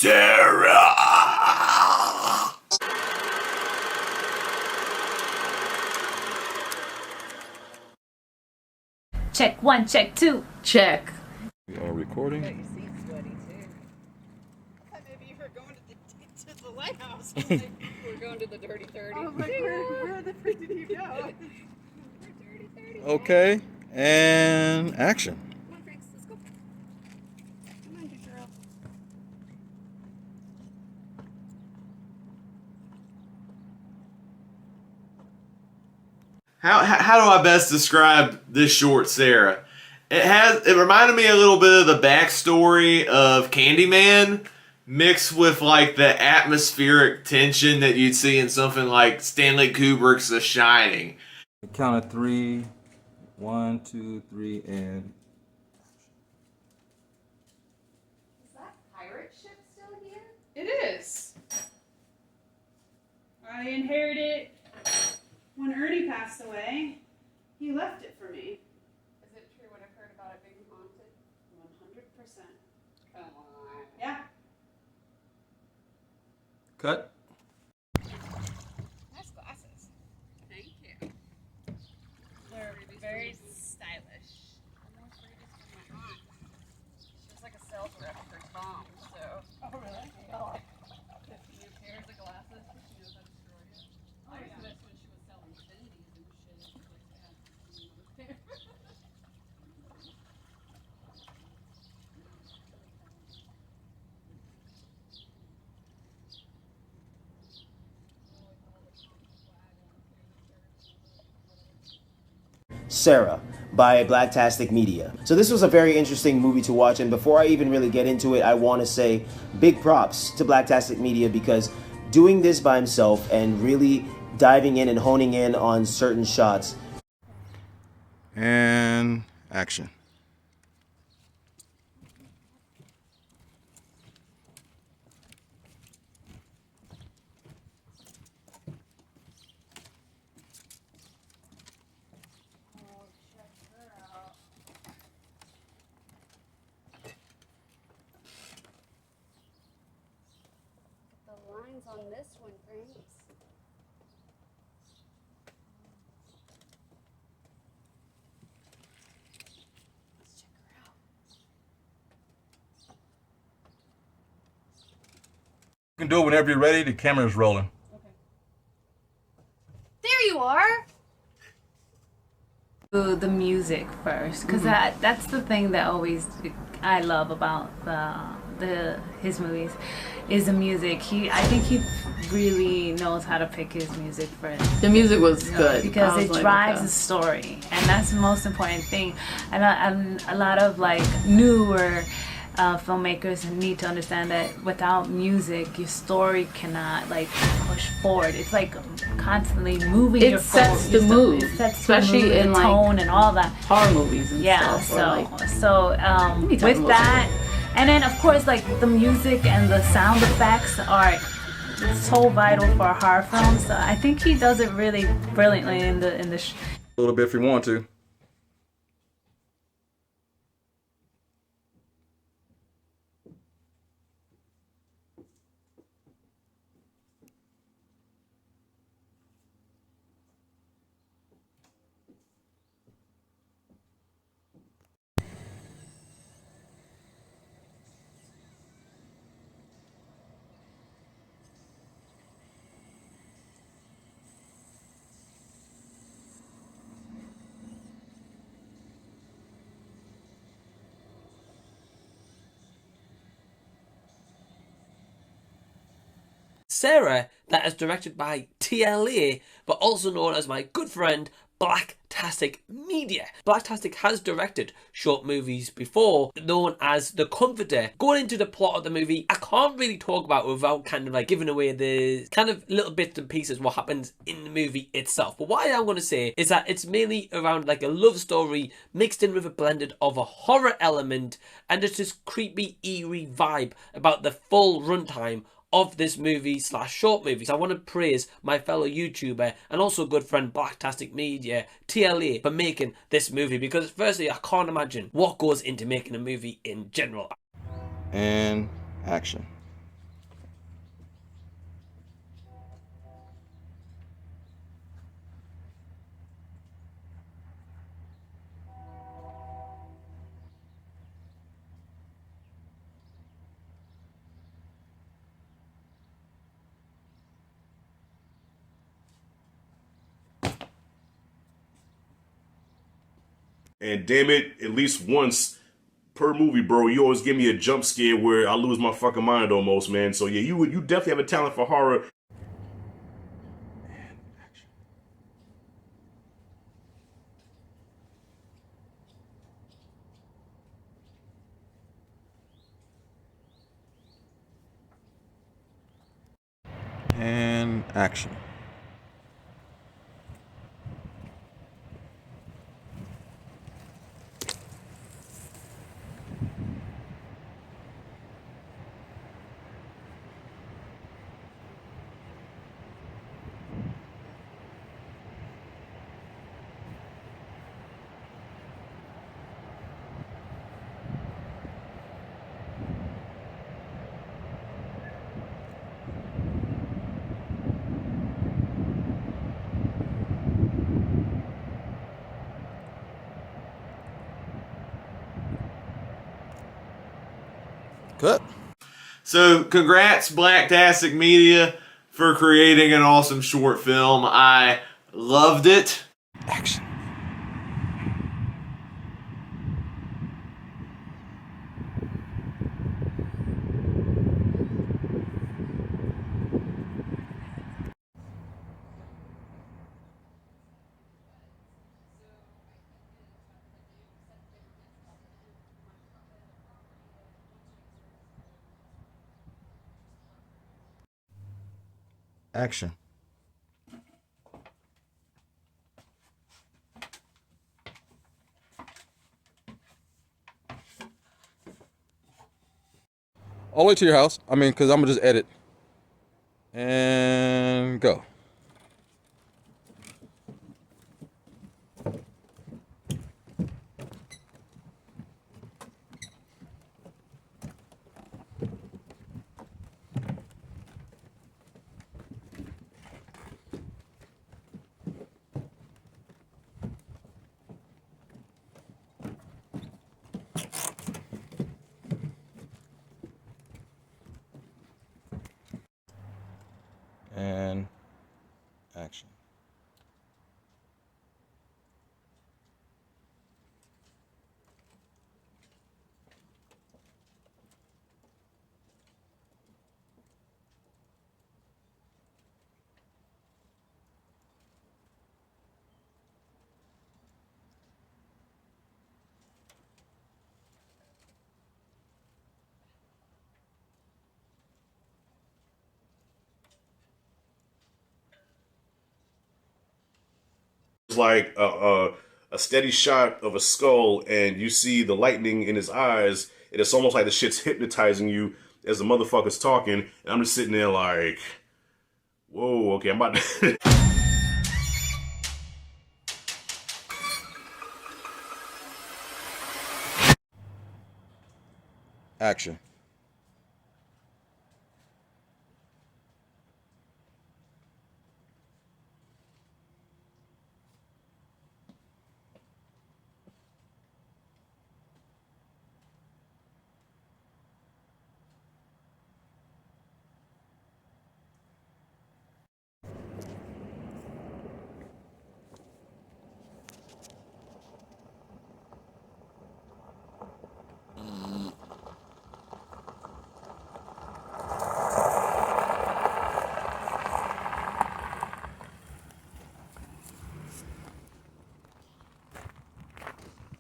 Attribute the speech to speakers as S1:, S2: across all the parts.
S1: Sarah!
S2: Check one, check two.
S3: Check.
S4: We are recording.
S5: Got your seat sweaty too. I thought maybe you were going to the lighthouse. Like, we're going to the Dirty 30. I was like, where the freak did you go? Dirty 30.
S4: Okay, and action.
S5: Come on, Franks, let's go. Come on, good girl.
S1: How do I best describe this short, Sarah? It reminded me a little bit of the backstory of Candyman, mixed with like the atmospheric tension that you'd see in something like Stanley Kubrick's The Shining.
S4: Count of three. 1, 2, 3, and
S6: Is that pirate ship still here?
S5: It is. I inherited it when Ernie passed away. He left it for me. Is it true what I've heard about it being haunted? 100%. Come on. Yeah.
S4: cut.
S5: Nice glasses. Thank you. They're very stylish. Almost ready to my aunt. She was like a sales rep for Tom, so. Oh, really? Oh. 50 new pairs of glasses, but she knows how to destroy it. I used to when she was selling Infinities and shit. She was like, yeah, another pair.
S7: Sara by Blacktastic Media. So this was a very interesting movie to watch, and before I even really get into it, I want to say big props to Blacktastic Media, because doing this by himself and really diving in and honing in on certain shots.
S4: And action.
S5: The lines on this one, Franks. Let's check her out.
S4: You can do it whenever you're ready. The camera's rolling.
S5: There you are.
S2: The music first, because that's the thing that always I love about his movies is the music. I think he really knows how to pick his music first.
S3: The music was good.
S2: Because it
S3: like,
S2: drives
S3: okay.
S2: the story, and that's the most important thing. And a lot of like newer filmmakers need to understand that without music, your story cannot like push forward. It's like constantly moving.
S3: It
S2: your
S3: sets
S2: forward.
S3: the mood,
S2: It sets
S3: especially
S2: the mood,
S3: in
S2: the
S3: like
S2: tone and all that.
S3: horror movies and
S2: Yeah.
S3: stuff. Or, like,
S2: So
S3: anytime
S2: with that, and then of course like the music and the sound effects are so vital for a horror film. So I think he does it really brilliantly in the
S4: A little bit if you want to.
S8: Sara, that is directed by TLA, but also known as my good friend Blacktastic Media. Blacktastic has directed short movies before, known as The Comforter. Going into the plot of the movie, I can't really talk about it without kind of like giving away the kind of little bits and pieces what happens in the movie itself. But what I am going to say is that it's mainly around like a love story mixed in with a blended of a horror element and just this creepy, eerie vibe about the full runtime of this movie / short movies. I want to praise my fellow YouTuber and also good friend Blacktastic Media, TLA, for making this movie, because firstly I can't imagine what goes into making a movie in general.
S4: And action.
S9: And damn it, at least once per movie, bro, you always give me a jump scare where I lose my fucking mind almost, man. So yeah, you definitely have a talent for horror.
S4: And action. Cut.
S1: So, congrats, Blacktastic Media, for creating an awesome short film. I loved it.
S4: Action. Action. All the way to your house. I mean, because I'm going to just edit. And go. And action.
S9: It's like a steady shot of a skull, and you see the lightning in his eyes, and it's almost like the shit's hypnotizing you as the motherfucker's talking, and I'm just sitting there like, whoa, okay, I'm about to...
S4: Action.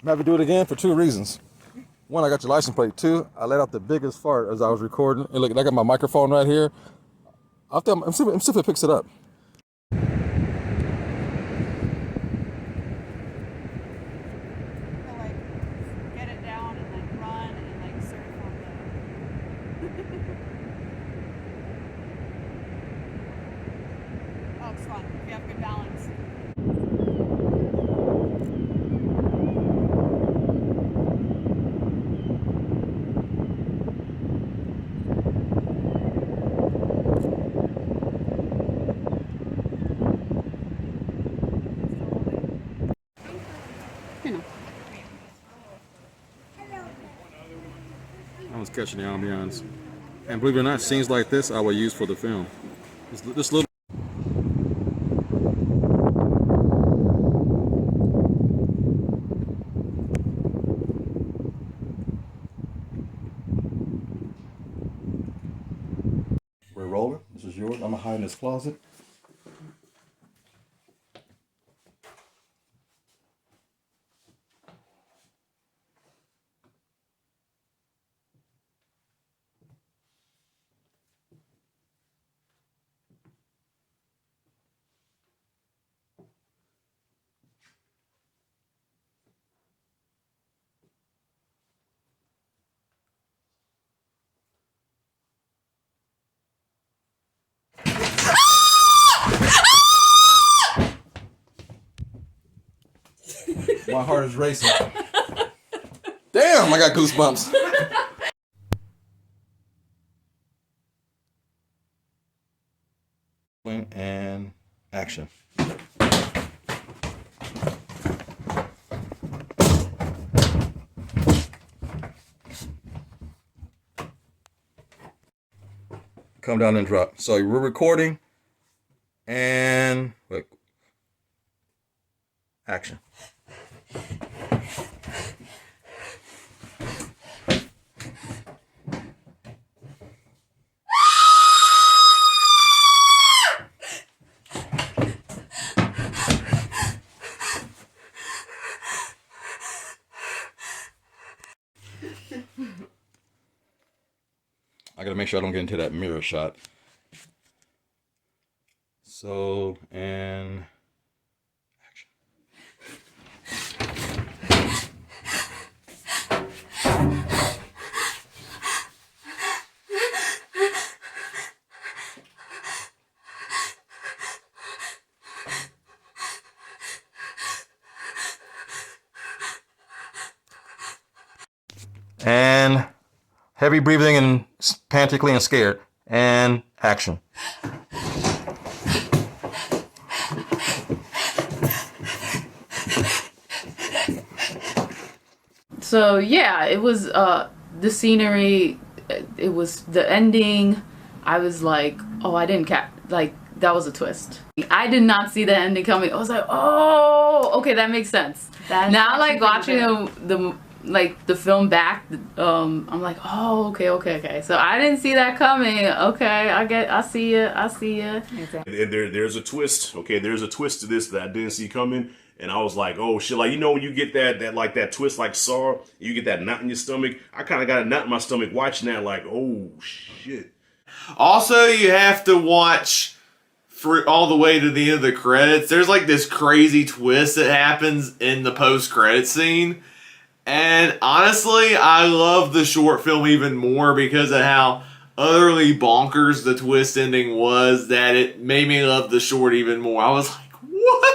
S4: I'm happy to do it again for two reasons. One, I got your license plate. Two, I let out the biggest fart as I was recording. And look, I got my microphone right here. I'm see if it picks it up.
S5: Get it down and like run and like surf on the. Oh, it's fun if you have good balance.
S4: I was catching the ambiance. And believe it or not, scenes like this I will use for the film. This little is yours. I'm gonna hide in this closet. My heart is racing. Damn, I got goosebumps. And action. Come down and drop. So we're recording and wait. Action. I gotta make sure I don't get into that mirror shot. So, and action. And heavy breathing and pantically and scared. And action.
S3: So yeah, it was the scenery, it was the ending. I was like, oh, I didn't like that was a twist. I did not see the ending coming. I was like, oh, okay, that makes sense.
S2: That's
S3: now like
S2: actually
S3: watching the film back, I'm like, oh, okay. So I didn't see that coming. Okay, I see you.
S2: Exactly.
S9: And there's a twist. Okay, there's a twist to this that I didn't see coming. And I was like, oh shit, like, you know, when you get that twist like Saw, you get that knot in your stomach. I kind of got a knot in my stomach watching that, like, oh shit.
S1: Also, you have to watch for all the way to the end of the credits. There's like this crazy twist that happens in the post-credit scene. And honestly, I love the short film even more because of how utterly bonkers the twist ending was, that it made me love the short even more. I was like, what?